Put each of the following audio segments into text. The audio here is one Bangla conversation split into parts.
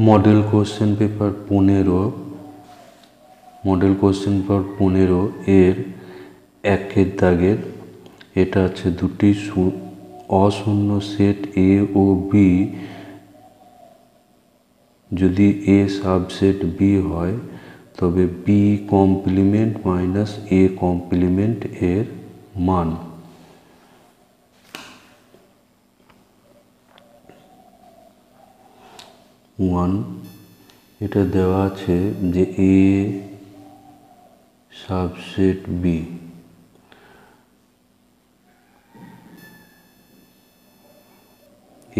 মডেল কোশ্চেন পেপার 15 এর 1 দাগের এটা আছে দুটি অশূন্য সেট এ ও বি যদি এ সাবসেট বি হয় তবে B complement minus A complement এর মান। এটা দেওয়া আছে যে A subset B,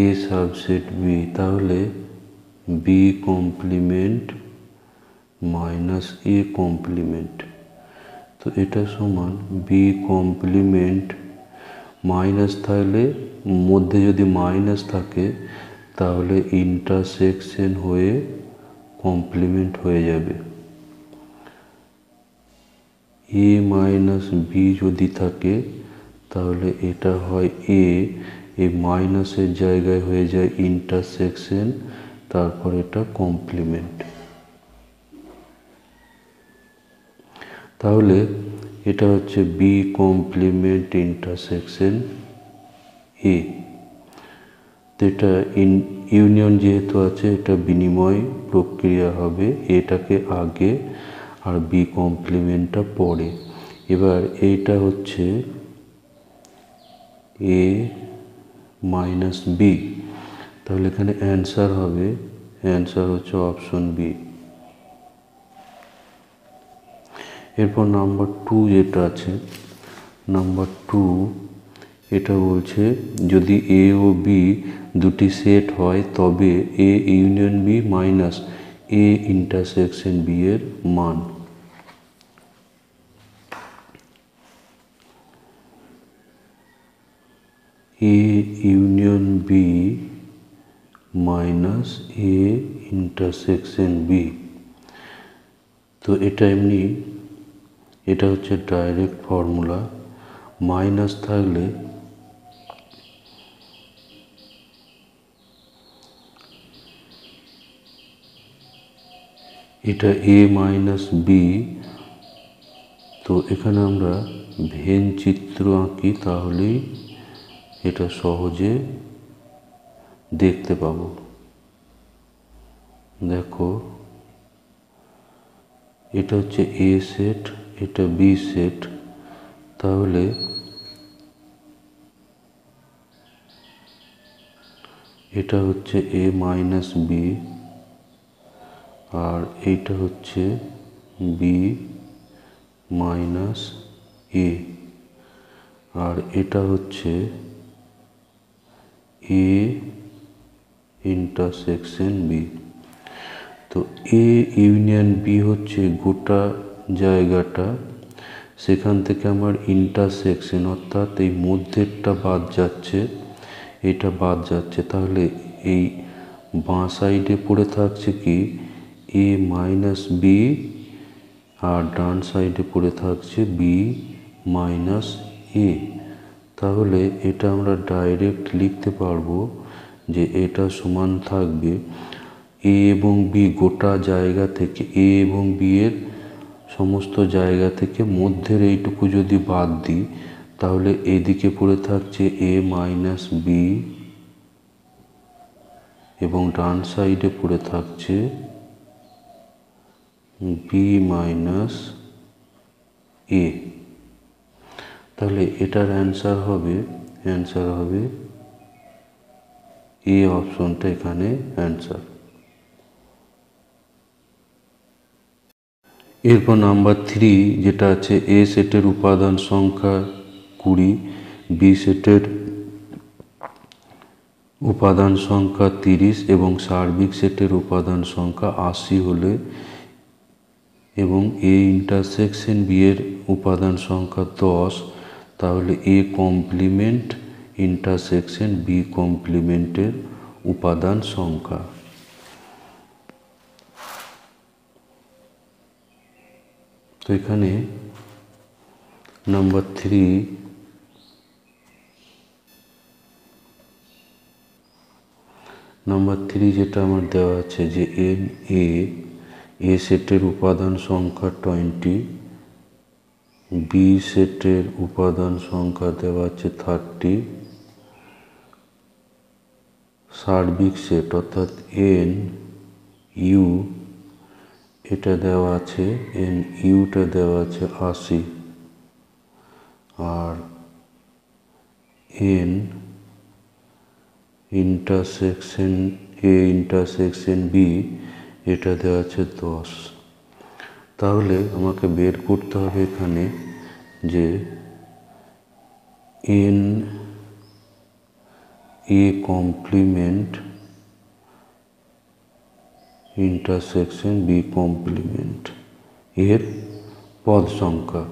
A subset B, তাহলে B complement minus A complement, তো এটা সমান বি কমপ্লিমেন্ট মাইনাস, তাহলে মধ্যে যদি মাইনাস থাকে তাহলে ইন্টারসেকশন হয়ে কমপ্লিমেন্ট হয়ে যাবে। এ মাইনাস বি যদি থাকে তাহলে এটা হয় এ, এই মাইনাসের জায়গায় হয়ে যায় ইন্টারসেকশন, তারপর এটা কমপ্লিমেন্ট। তাহলে এটা হচ্ছে বি কমপ্লিমেন্ট ইন্টারসেকশন এ। এটা ইউনিয়ন যেহেতু আছে এটা বিনিময় প্রক্রিয়া হবে, এটাকে আগে আর বি কমপ্লিমেন্টটা পরে। এবার এইটা হচ্ছে এ মাইনাস বি, তাহলে এখানে অ্যান্সার হচ্ছে অপশন বি। এরপর নাম্বার 2 যেটা আছে, নাম্বার 2 এটা বলছে যদি এ ও বি দুটি সেট হয় তবে A union B minus A intersection B এর মান। A union B minus A intersection B, তো এটা হচ্ছে ডাইরেক্ট ফর্মুলা। মাইনাস থাকলে এটা এ মাইনাস বি, তো এখানে আমরা ভেন চিত্র আঁকি তাহলেই এটা সহজে দেখতে পাবো। দেখো এটা হচ্ছে এ সেট, এটা বি সেট, তাহলে এটা হচ্ছে এ মাইনাস বি আর এইটা হচ্ছে বি মাইনাস এ, আর এটা হচ্ছে এ ইন্টারসেকশন বি। তো এ ইউনিয়ন বি হচ্ছে গোটা জায়গাটা, সেখান থেকে আমার ইন্টারসেকশন অর্থাৎ এই মধ্যেরটা বাদ যাচ্ছে, এটা বাদ যাচ্ছে, তাহলে এই বাঁ সাইডে পড়ে থাকছে কি এ মাইনাস বি আর ডান সাইডে পড়ে থাকছে বি মাইনাস এ। তাহলে এটা আমরা ডাইরেক্ট লিখতে পারবো যে এটা সমান থাকবে এ এবং বি গোটা জায়গা থেকে, এ এবং বি এর সমস্ত জায়গা থেকে মধ্যের এইটুকু যদি বাদ দিই তাহলে এদিকে পড়ে থাকছে এ মাইনাস বি এবং ডান সাইডে পড়ে থাকছে বি মাইনাস এ। তাহলে এটার অ্যান্সার হবে এ অপশনটা এখানে অ্যান্সার। এরপর নাম্বার 3 যেটা আছে এ সেটের উপাদান সংখ্যা 20, বি সেটের উপাদান সংখ্যা 30 এবং সার্বিক সেটের উপাদান সংখ্যা 80 হলে এবং এ ইন্টারসেকশন বি এর উপাদান সংখ্যা 10, তাহলে এ কমপ্লিমেন্ট ইন্টারসেকশন বি কমপ্লিমেন্টের উপাদান সংখ্যা। তো এখানে নাম্বার 3 নাম্বার নাম্বার 3 যেটা আমার দেওয়া আছে যে এন এ সেটের উপাদান সংখ্যা 20, বি সেটের উপাদান সংখ্যা দেওয়া আছে 30, সার্বিক সেট অর্থাৎ এন ইউ এটা দেওয়া আছে, এন ইউটা দেওয়া আছে 80, আর এন ইন্টারসেকশন বি এটা দেওয়া আছে 10। তাহলে আমাকে বের করতে হবে এখানে যে n A complement intersection B complement এর পদ সংখ্যা,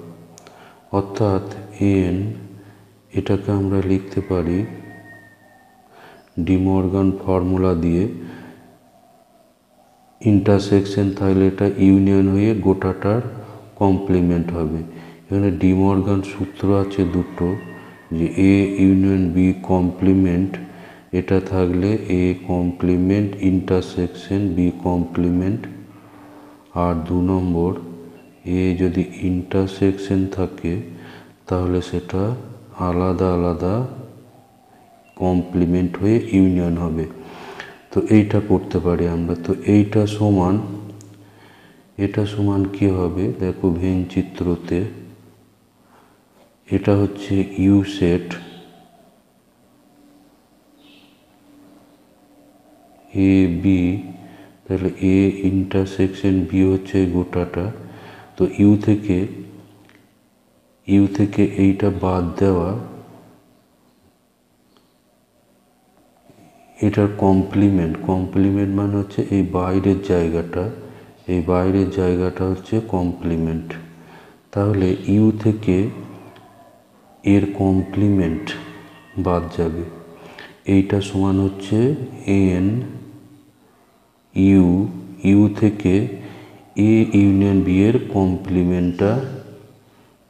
অর্থাৎ এন এটাকে আমরা লিখতে পারি ডি মর্গান ফর্মুলা দিয়ে, ইন্টারসেকশন তাহলে এটা ইউনিয়ন হয়ে গোটাটার কমপ্লিমেন্ট হবে। এখানে ডি মর্গান সূত্র আছে দুটো, যে এ ইউনিয়ন বি কমপ্লিমেন্ট, এটা থাকলে A complement intersection B complement, আর 2 নম্বর এ যদি ইন্টারসেকশন থাকে তাহলে সেটা আলাদা আলাদা কমপ্লিমেন্ট হয়ে ইউনিয়ন হবে। তো এইটা করতে পারি আমরা। তো এইটা সমান কি হবে দেখো ভেন চিত্রতে, এটা হচ্ছে ইউ সেট এ বি, তাহলে এ ইন্টারসেকশন বি হচ্ছে গোটাটা। তো ইউ থেকে এইটা বাদ দেওয়া, এটার কমপ্লিমেন্ট মানে হচ্ছে এই বাইরের জায়গাটা হচ্ছে কমপ্লিমেন্ট। তাহলে ইউ থেকে এর কমপ্লিমেন্ট বাদ যাবে, এইটা সমান হচ্ছে এন ইউ থেকে এ ইউনিয়ন বি এর কমপ্লিমেন্টটা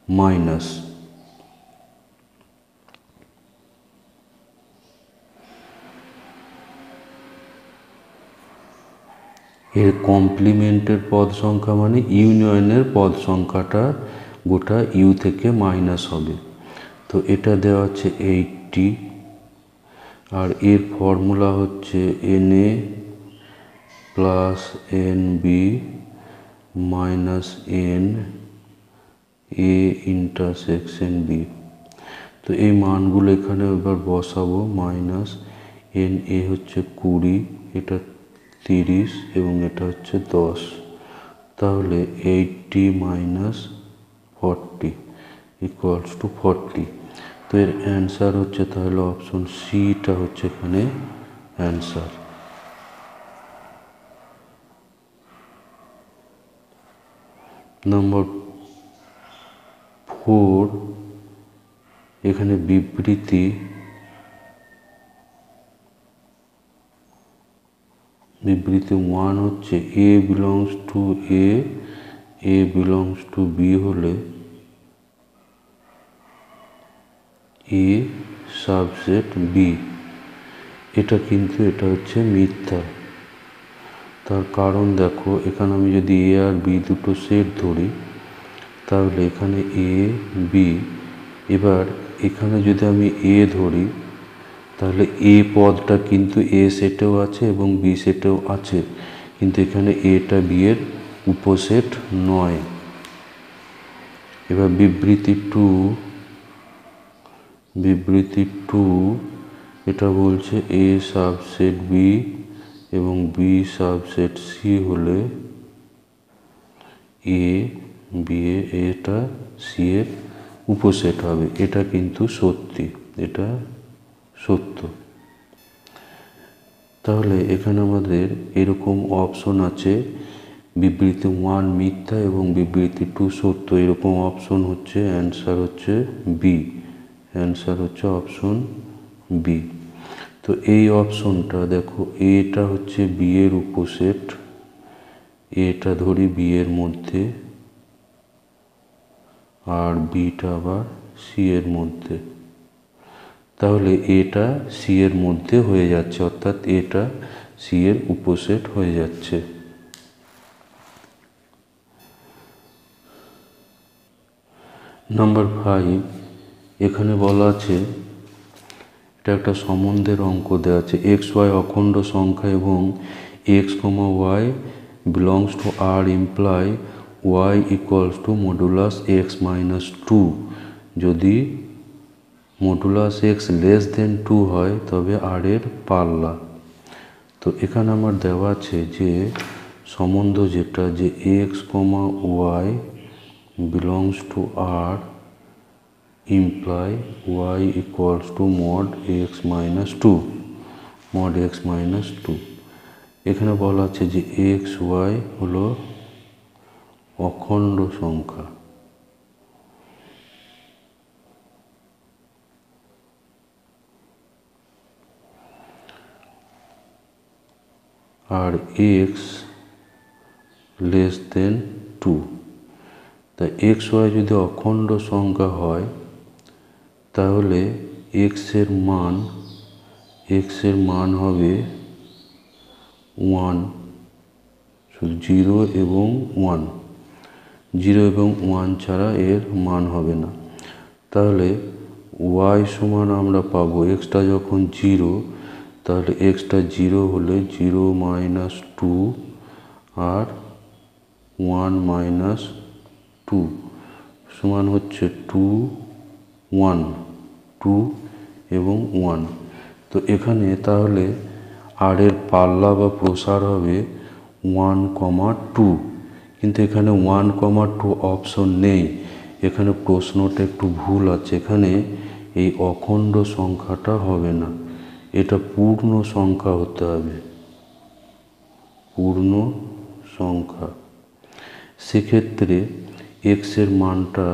মাইনাস এর কমপ্লিমেন্টের পদ সংখ্যা মানে ইউনিয়নের পদ সংখ্যাটা গোটা ইউ থেকে মাইনাস হবে। তো এটা দেওয়া আছে 80, আর এর ফর্মুলা হচ্ছে n A plus n B minus n A intersection B. তো এই মানগুলো এখানে এবার বসাবো, মাইনাস এন এ হচ্ছে 20, এটা 30 এবং এটা হচ্ছে 10, তাহলে 80 মাইনাস 40 ইকুয়ালস টু 40। তো এর অ্যান্সার হচ্ছে তাহলে অপশন সিটা হচ্ছে এখানে অ্যান্সার। নম্বর 4, এখানে বিবৃতি বিবৃতি 1 হচ্ছে A belongs to A belongs to B হলে এ সাবসেট বি, এটা হচ্ছে মিথ্যা। তার কারণ দেখো এখানে আমি যদি এ আর বি দুটো সেট ধরি তাহলে এখানে এ বি, এবার এখানে যদি আমি এ ধরি তাহলে এ পদটা কিন্তু এ সেটেও আছে এবং বি সেটেও আছে, কিন্তু এখানে এটা বি এর উপসেট নয়। এবার বিবৃতি 2 এটা বলছে এ সাবসেট বি এবং বি সাবসেট সি হলে এ বি এটা সি এর উপসেট হবে। এটা কিন্তু সত্যি, এটা সত্য। তাহলে এখানে আমাদের এরকম অপশন আছে, বিবৃতি 1 মিথ্যা এবং বিবৃতি 2 সত্য, এরকম অপশন হচ্ছে অ্যান্সার হচ্ছে বি, অ্যান্সার হচ্ছে অপশন বি। তো এই অপশনটা দেখো, এটা হচ্ছে বি এর উপসেট, এটা ধরি বি এর মধ্যে আর বিটা আবার সি এর মধ্যে, তাহলে এটা সি এর মধ্যে হয়ে যাচ্ছে, অর্থাৎ এটা সি এর উপসেট হয়ে যাচ্ছে। নাম্বার 5, এখানে বলা আছে, এটা একটা সম্বন্ধের অঙ্ক দেওয়া আছে, এক্স ওয়াই অখণ্ড সংখ্যা এবং x comma y belongs to R implies y equals to modulus x minus 2। যদি মডুলাস এক্স লেস দেন 2 হয় তবে আর এর পাল্লা। তো এখানে আমার দেওয়া আছে যে সম্বন্ধ যেটা, যে x comma y belongs to R implies y equals to mod x minus 2, mod x minus 2। এখানে বলা আছে যে এক্স ওয়াই হলো অখণ্ড সংখ্যা, আর এক্স লেস দেন 2। তাই এক্স ওয়াই যদি অখণ্ড সংখ্যা হয় তাহলে এক্স এর মান হবে 1, শুধু 0 এবং 1, 0 এবং 1 ছাড়া এর মান হবে না। তাহলে ওয়াই সমান আমরা পাবো, এক্সটা যখন 0 তাহলে এক্সটা 0 হলে 0 মাইনাস 2 আর 1 মাইনাস 2 সমান হচ্ছে 2, 1, 2 এবং 1। তো এখানে তাহলে আর এর পাল্লা বা প্রসার হবে 1,2, কিন্তু এখানে 1,2 অপশন নেই, এখানে প্রশ্নটা একটু ভুল আছে, এখানে এই অখণ্ড সংখ্যাটা হবে না, এটা পূর্ণ সংখ্যা হতে হবে, পূর্ণ সংখ্যা। সেক্ষেত্রে এক্স এর মানটা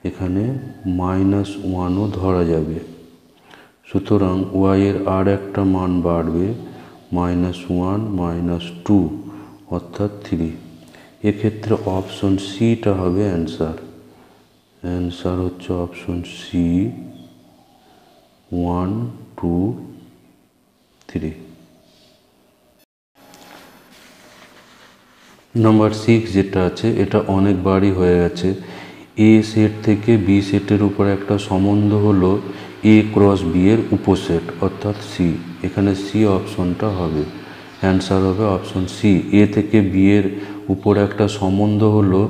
এখানে -1ও ধরা যাবে, সুতরাং ওয়াই এর আর একটা মান বাড়বে -1, -2 অর্থাৎ 3। এক্ষেত্রে অপশন সিটা হবে অ্যান্সার হচ্ছে অপশন সি, 1, 2, 3। নাম্বার 6 যেটা আছে, এটা অনেকবারই হয়ে গেছে, এ সেট থেকে বি সেটের উপর একটা সম্বন্ধ হলো এ ক্রস বি এর উপসেট অর্থাৎ সি। এখানে সি অপশনটা হবে, অ্যান্সার হবে অপশন সি। এ থেকে বি এর উপর একটা সম্বন্ধ হলো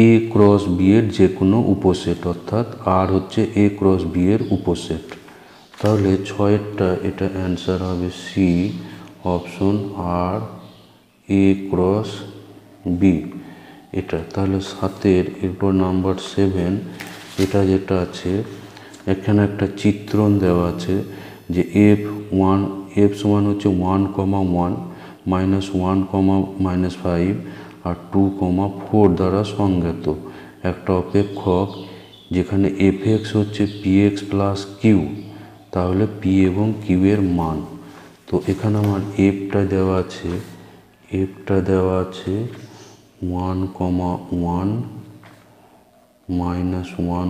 এ ক্রস বি এর যে কোনো উপসেট, অর্থাৎ আর হচ্ছে এ ক্রস বি এর উপসেট। তাহলে 6এরটা এটা অ্যান্সার হবে সি, অপশন আর এ ক্রস বি এটা। তাহলে 7এর এরপর নাম্বার 7, এটা যেটা আছে, এখানে একটা চিত্রণ দেওয়া আছে যে এফ সমান হচ্ছে 1,1 -1, -5 আর 2,4 দ্বারা সংজ্ঞাত একটা অপেক্ষক, যেখানে এফ(x) হচ্ছে px প্লাস কিউ, তাহলে পি এবং কিউ এর মান। তো এখানে আমার এফটা দেওয়া আছে 1,1 -1,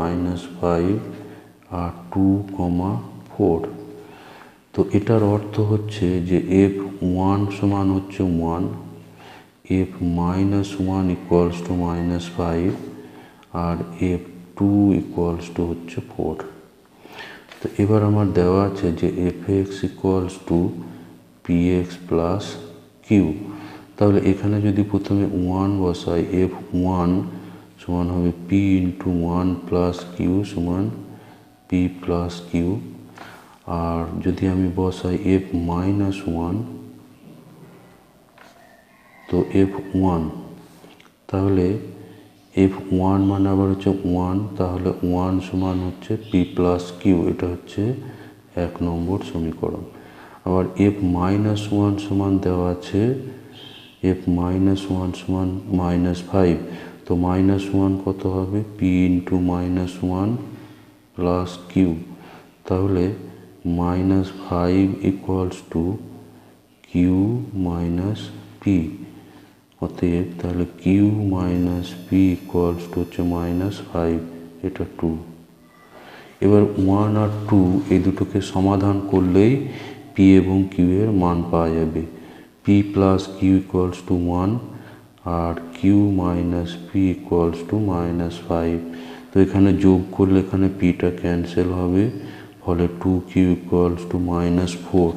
-5 আর 2,4। তো এটার অর্থ হচ্ছে যে f1 সমান হচ্ছে 1, f-1 ইকুয়ালস টু -5 আর f2 ইকুয়ালস টু হচ্ছে 4। তো এবার আমার দেওয়া আছে যে f(x) equals to px plus q. তাহলে এখানে যদি প্রথমে 1 বসাই, f1 সমান হবে p ইন্টু 1 প্লাস কিউ সমান p প্লাস কিউ। আর যদি আমি বসাই f-1, তো f1, তাহলে f1 মানে আবার হচ্ছে 1, তাহলে 1 সমান হচ্ছে p প্লাস কিউ, এটা হচ্ছে 1 নম্বর সমীকরণ। আবার f-1 সমান দেওয়া আছে f-1 সমান -5, তো -1 কত হবে, p ইন্টু -1 প্লাস কিউ, তাহলে -5 equals to q minus p. অতএব তাহলে q minus p equals to হচ্ছে -5, এটা 2। এবার 1 আর 2 এই দুটোকে সমাধান করলেই p পি এবং কিউ এর মান পাওয়া যাবে। P plus q equals to 1 আর q minus p equals to -5। তো এখানে যোগ করলে এখানে পিটা ক্যান্সেল হবে, ফলে 2q equals to -4,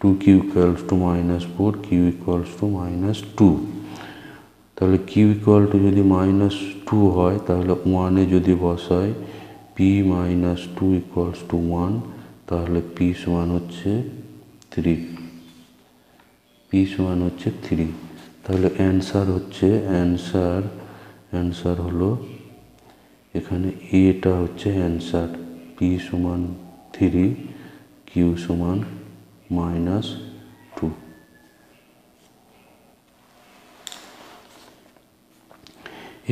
2q equals to -4, q equals to -2। তাহলে কিউ ইকুয়াল টু যদি -2 হয় তাহলে 1-এ যদি বসাই পি -2 ইকুয়ালস টু 1, তাহলে পি সমান হচ্ছে 3, পি সমান হচ্ছে 3। তাহলে অ্যান্সার হলো এখানে এটা হচ্ছে অ্যান্সার, পি সমান 3, কিউ সমান -2।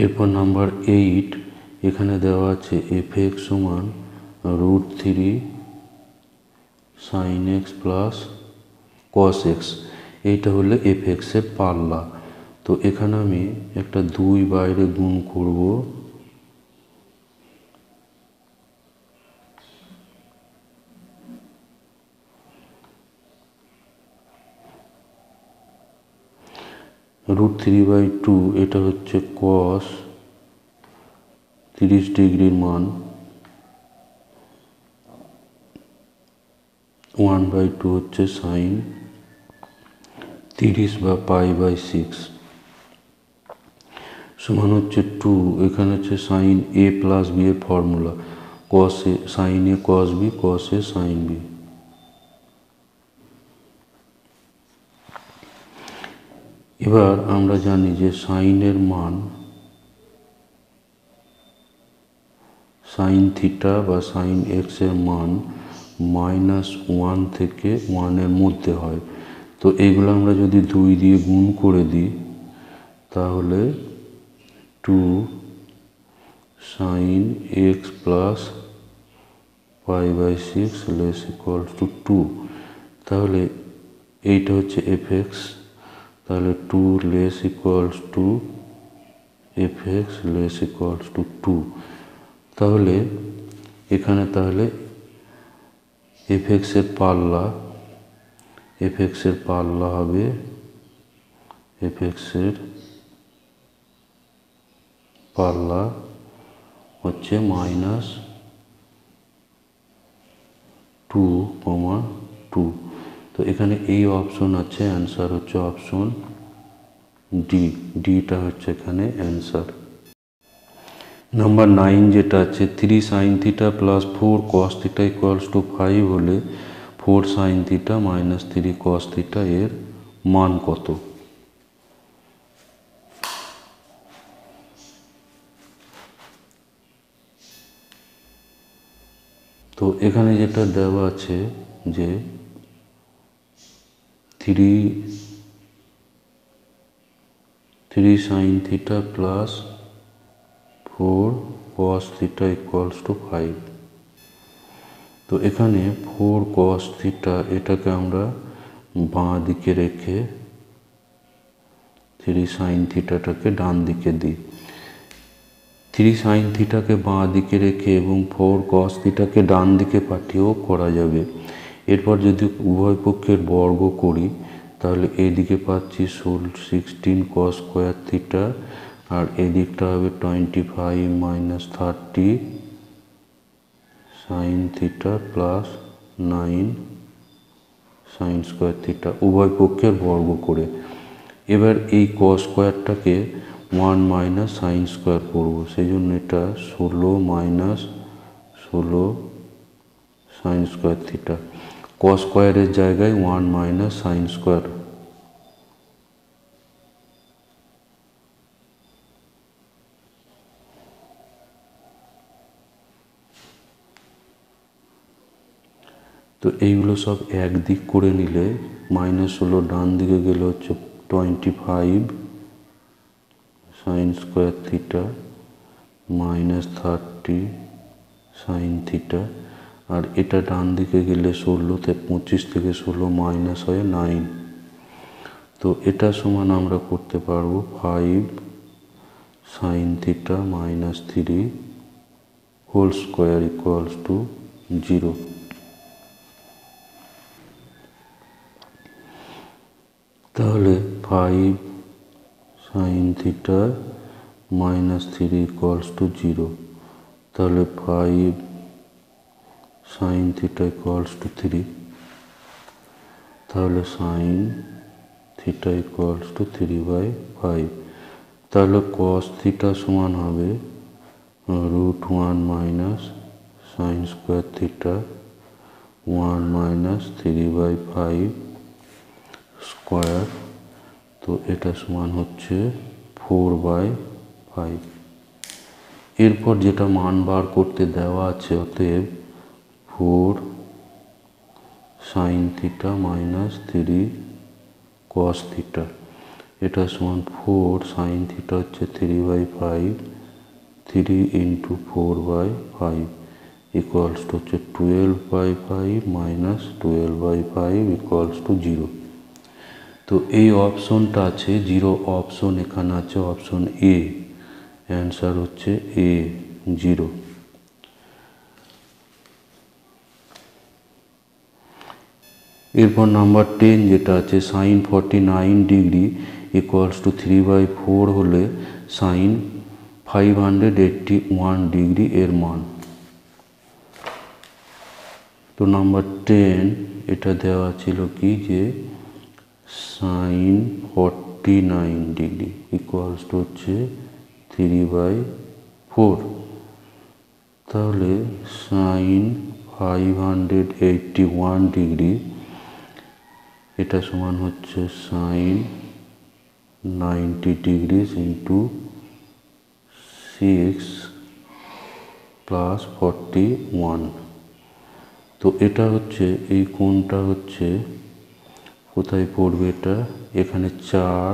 এরপর নাম্বার 8, এখানে দেওয়া আছে f(x) সমান √3 sin x plus cos x। এইটা হলে f(x) এর পাল্লা। তো এখানে আমি একটা 2 বাইরে গুণ করব, √3/2, এটা হচ্ছে cos 30 ডিগ্রির মান, 1/2 হচ্ছে sin 30 বা π/6 সমান হচ্ছে 2। এখানে হচ্ছে sin a প্লাস b এর formula, cos a sin a cos b, cos a sin b। এবার আমরা জানি যে সাইনের মান sin থিটা বা sin x এর মান -1 থেকে 1 এর মধ্যে হয়। তো এইগুলো আমরা যদি 2 দিয়ে গুণ করে দিই তাহলে 2 sin x plus π/6 less equal to 2। তাহলে এইটা হচ্ছে f(x), তাহলে 2 less equals to f(x) less equals to 2। তাহলে এখানে তাহলে f(x) এর পাল্লা হবে, f(x) এর পাল্লা হচ্ছে -2,2। তো এখানে এই অপশন আছে, অ্যান্সার হচ্ছে অপশন ডি, ডিটা হচ্ছে এখানে অ্যান্সার। নাম্বার 9 যেটা আছে 3 sin theta plus 4 cos theta equals to 5 হলে 4 sin theta minus 3 cos theta এর মান কত? তো এখানে যেটা দেওয়া আছে যে 3 sin theta plus 4 cos theta equals to 5। তো এখানে 4 cos থিটা এটাকে আমরা বাঁ দিকে রেখে 3 sin থিটাটাকে ডান দিকে দিই। 3 sin থিটাকে বাঁ দিকে রেখে এবং 4 cos থিটাকে ডান দিকে পাঠিয়েও করা যাবে। এরপর যদি উভয় পক্ষের বর্গ করি তাহলে এদিকে পাচ্ছি 16 cos স্কোয়ার থিটা আর এদিকটা হবে 25 minus 30 sin theta plus 9 sin square theta, উভয় পক্ষের বর্গ করে। এবার এই cos স্কোয়ারটাকে 1 মাইনাস সাইন স্কোয়ার করবো, সেই জন্য এটা 16 minus 16 sign square theta, cos স্কোয়ারের জায়গায় 1 মাইনাস সাইন স্কোয়ার। তো এইগুলো সব একদিক করে নিলে -16 ডান দিকে গেলে হচ্ছে 25 sine square theta minus 30 sine theta, আর এটা ডান দিকে গেলে 25 থেকে 16 মাইনাস হয় 9। তো এটা সমান আমরা করতে পারবো 5 sine theta minus 3 whole square equals to 0। তাহলে 5 sin theta minus 3 equals to 0। তাহলে 5 sin থিটা ইকুয়ালস টু 3। তাহলে sin থিটা ইকুয়ালস টু 3/5। তাহলে cos থিটা সমান হবে √1 minus sin square theta 1 minus 3/5 square. তো এটা সমান হচ্ছে 4/5। এরপর যেটা মান বার করতে দেওয়া আছে, অতএব 4 sin theta minus 3 cos theta, এটা সমান 4 sin থিটা হচ্ছে 3/5, 3 ইন্টু 4/5 ইকুয়ালস টু হচ্ছে 12/5 মাইনাস 12/5 ইকুয়ালস টু 0। তো এই অপশনটা আছে 0 অপশন, এখানে আছে অপশন এ, অ্যান্সার হচ্ছে এ 0। এরপর নাম্বার 10 যেটা আছে sin 49 ডিগ্রি ইকুয়ালস টু 3/4 হলে sin 581 ডিগ্রি এর মান। তো নাম্বার 10 এটা দেওয়া ছিল কি যে sin 49 ডিগ্রি ইকুয়ালস টু হচ্ছে 3/4। তাহলে sin 581 ডিগ্রি এটা সমান হচ্ছে sin 90 ডিগ্রি ইন্টু 6 প্লাস 41। তো এটা হচ্ছে এই কোণটা হচ্ছে কোথায় পড়বে, এটা এখানে 4,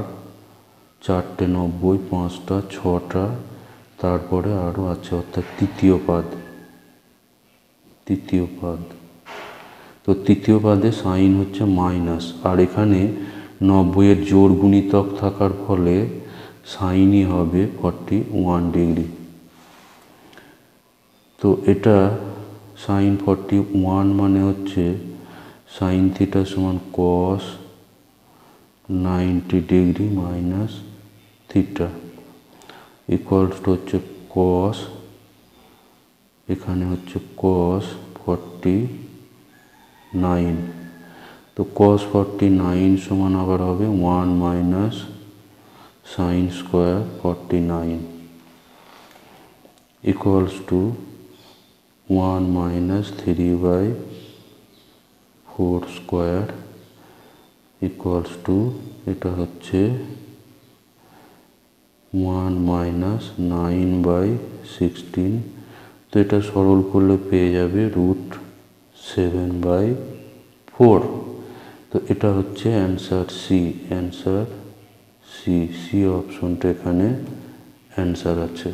4টে 90, 5টা, 6টা, তারপরে আরও আছে, অর্থাৎ তৃতীয় পাদ। তো তৃতীয় পাদে সাইন হচ্ছে মাইনাস, আর এখানে 90-এর জোড় গুণিতক থাকার ফলে সাইনই হবে 41 ডিগ্রি। তো এটা সাইন 41 মানে হচ্ছে সাইন থিটা সমান কস 90 degree minus theta equals to হচ্ছে কস, এখানে হচ্ছে কস 49। তো কস 49 সমান আবার হবে 1 minus sine square 49 equals to 1 minus 3/4 square equals two এটা হচ্ছে 1 মাইনাস 9/16। তো এটা সরল করলে পেয়ে যাবে √7/4। তো এটা হচ্ছে অ্যান্সার সি, অ্যান্সার সি অপশনটা এখানে অ্যান্সার আছে।